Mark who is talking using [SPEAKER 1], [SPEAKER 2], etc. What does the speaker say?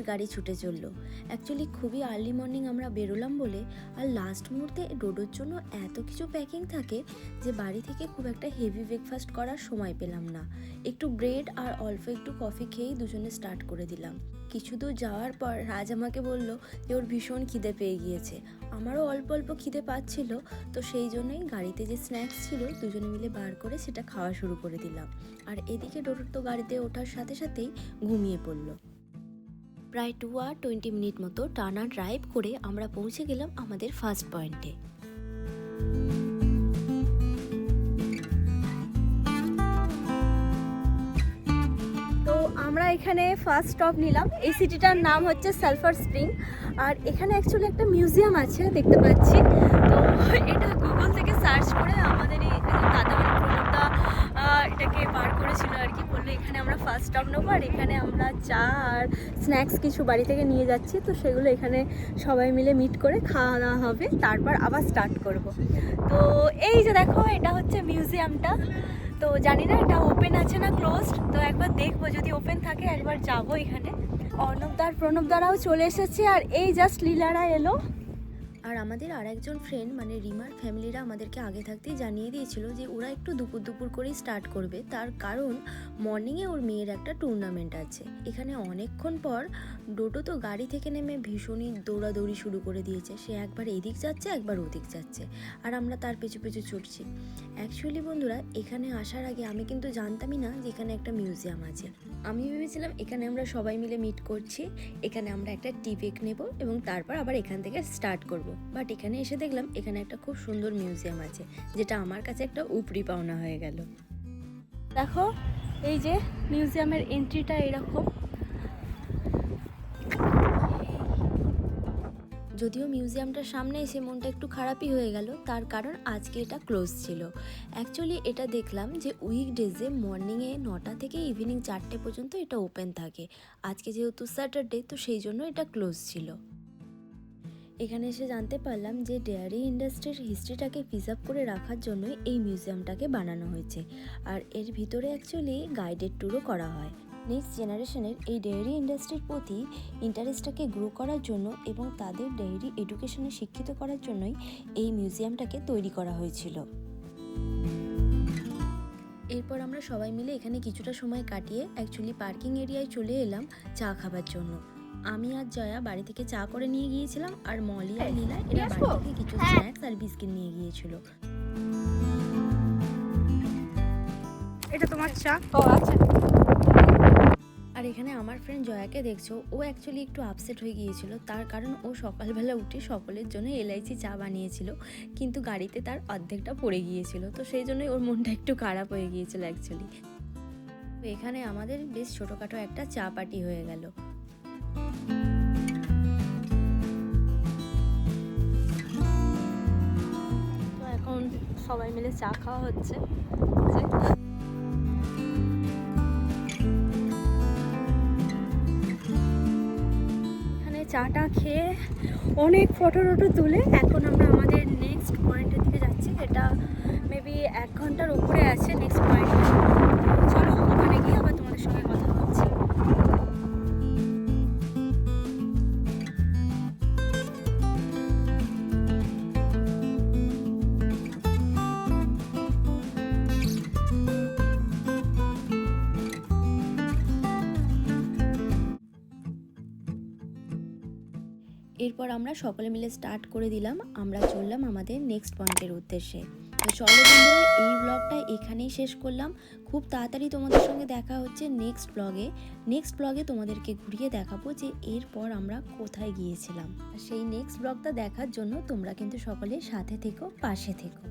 [SPEAKER 1] গাড়ি ছুটে চললো। অ্যাকচুয়ালি খুবই আর্লি মর্নিং আমরা বেরোলাম বলে আর লাস্ট মুহূর্তে ডোডোর জন্য এত কিছু প্যাকিং থাকে যে বাড়ি থেকে খুব একটা হেভি ব্রেকফাস্ট করার সময় পেলাম না। একটু ব্রেড আর অল্প একটু কফি খেয়েই দুজনে স্টার্ট করে দিলাম। কিছু দূর যাওয়ার পর রাজ আমাকে বলল যে ওর ভীষণ খিদে পেয়ে গিয়েছে। আমারও অল্প অল্প খিদে পাচ্ছিল, তো সেই জন্যই গাড়িতে যে স্ন্যাক্স ছিল দুজনে মিলে বার করে সেটা খাওয়া শুরু করে দিলাম। আর এদিকে ডোডোর তো গাড়িতে ওঠার সাথে সাথেই ঘুমিয়ে পড়ল। প্রায় 2 আর 20 মিনিট মতো টানা ড্রাইভ করে আমরা পৌঁছে গেলাম আমাদের ফার্স্ট পয়েন্টে। তো আমরা এখানে ফার্স্ট স্টপ নিলাম। এই সিটিটার নাম হচ্ছে সালফার স্প্রিং। আর এখানে অ্যাকচুয়ালি একটা মিউজিয়াম আছে দেখতে পাচ্ছি। তো এটা গুগল থেকে সার্চ করে আমাদের এই দাদা প্রণবদা এটাকে বার করেছিল আর কি, বললো এখানে আমরা ফার্স্ট স্টপ নেবো আর এখানে আমরা চা আর স্ন্যাক্স কিছু বাড়ি থেকে নিয়ে যাচ্ছি, তো সেগুলো এখানে সবাই মিলে মিট করে খাওয়া দাওয়া হবে, তারপর আবার স্টার্ট করব। তো এই যে দেখো এটা হচ্ছে মিউজিয়ামটা। তো জানি না এটা ওপেন আছে না ক্লোজড, তো একবার দেখবো, যদি ওপেন থাকে একবার যাবো এখানে। প্রণবদারাও চলে এসেছে আর এই জাস্ট লীলারা এলো। আর আমাদের আর একজন ফ্রেন্ড মানে রিমার ফ্যামিলিরা আমাদেরকে আগে থাকতেই জানিয়ে দিয়েছিল যে ওরা একটু দুপুর করেই স্টার্ট করবে, তার কারণ মর্নিংয়ে ওর মেয়ের একটা টুর্নামেন্ট আছে। এখানে অনেকক্ষণ পর ডোডো তো গাড়ি থেকে নেমে ভীষণই দৌড়াদৌড়ি শুরু করে দিয়েছে। সে একবার এদিক যাচ্ছে একবার ওদিক যাচ্ছে আর আমরা তার পেছু পেছু ছুটছি। অ্যাকচুয়ালি বন্ধুরা, এখানে আসার আগে আমি কিন্তু জানতামই না যে এখানে একটা মিউজিয়াম আছে। আমি ভেবেছিলাম এখানে আমরা সবাই মিলে মিট করছি, এখানে আমরা একটা টি ব্রেক নেব এবং তারপর আবার এখান থেকে স্টার্ট করব। বাট এখানে এসে দেখলাম এখানে একটা খুব সুন্দর মিউজিয়াম আছে, যেটা আমার কাছে একটা উপরি পাওনা হয়ে গেল। দেখো এই যে মিউজিয়ামের এন্ট্রিটা এরকম। যদিও মিউজিয়ামটার সামনে এসে মনটা একটু খারাপই হয়ে গেল, তার কারণ আজকে এটা ক্লোজ ছিল। অ্যাকচুয়ালি এটা দেখলাম যে উইকডেজে মর্নিংয়ে 9টা থেকে ইভিনিং 4টে পর্যন্ত এটা ওপেন থাকে। আজকে যেহেতু স্যাটারডে, তো সেই জন্য এটা ক্লোজ ছিল। এখানে এসে জানতে পারলাম যে ডেয়ারি ইন্ডাস্ট্রির হিস্ট্রিটাকে প্রিজার্ভ করে রাখার জন্যই এই মিউজিয়ামটাকে বানানো হয়েছে। আর এর ভিতরে অ্যাকচুয়ালি গাইডেড ট্যুরও করা হয়। নেক্সট জেনারেশনের এই ডেয়ারি ইন্ডাস্ট্রির প্রতি ইন্টারেস্টটাকে গ্রো করার জন্য এবং তাদের ডেয়ারি এডুকেশনে শিক্ষিত করার জন্যই এই মিউজিয়ামটাকে তৈরি করা হয়েছিল। এরপর আমরা সবাই মিলে এখানে কিছুটা সময় কাটিয়ে অ্যাকচুয়ালি পার্কিং এরিয়ায় চলে এলাম চা খাবার জন্য। আমি আর জয়া বাড়ি থেকে চা করে নিয়ে গিয়েছিলাম আর মলি আর লীলা এরা বাড়ি থেকে কিছু স্ন্যাক্স আর বিস্কিট নিয়ে গিয়েছিল।
[SPEAKER 2] এটা তোমার চা?
[SPEAKER 1] ও আচ্ছা। আর এখানে আমার ফ্রেন্ড জয়াকে দেখছো, ও অ্যাকচুয়ালি একটু আপসেট হয়ে গিয়েছিল, তার কারণ ও সকালবেলা উঠে সকলের জন্য এলাইচি চা বানিয়েছিল, কিন্তু গাড়িতে তার অর্ধেকটা পড়ে গিয়েছিল, তো সেই জন্যই ওর মনটা একটু খারাপ হয়ে গিয়েছিল অ্যাকচুয়ালি। তো এখানে আমাদের বেশ ছোটোখাটো একটা চা পার্টি হয়ে গেল। তো এখন সবাই মিলে চা খাওয়া হচ্ছে। এখানে চাটা খেয়ে অনেক ফটো তুলে এখন আমরা আমাদের নেক্সট পয়েন্টের দিকে যাচ্ছি। এটা মেবি 1 ঘন্টার উপরে আছে নেক্সট পয়েন্ট। চলো ওখানে গিয়ে আবার তোমাদের সঙ্গে কথা বলছি। এরপর আমরা সকলে মিলে স্টার্ট করে দিলাম, আমরা চললাম আমাদের নেক্সট পয়েন্টের উদ্দেশ্যে। তো চলো বন্ধুরা, এই ব্লগটা এখানেই শেষ করলাম। খুব তাড়াতাড়ি তোমাদের সঙ্গে দেখা হচ্ছে নেক্সট ব্লগে তোমাদেরকে ঘুরিয়ে দেখাবো যে এরপর আমরা কোথায় গিয়েছিলাম। সেই নেক্সট ব্লগটা দেখার জন্য তোমরা কিন্তু সকলে সাথে থেকো, পাশে থেকো।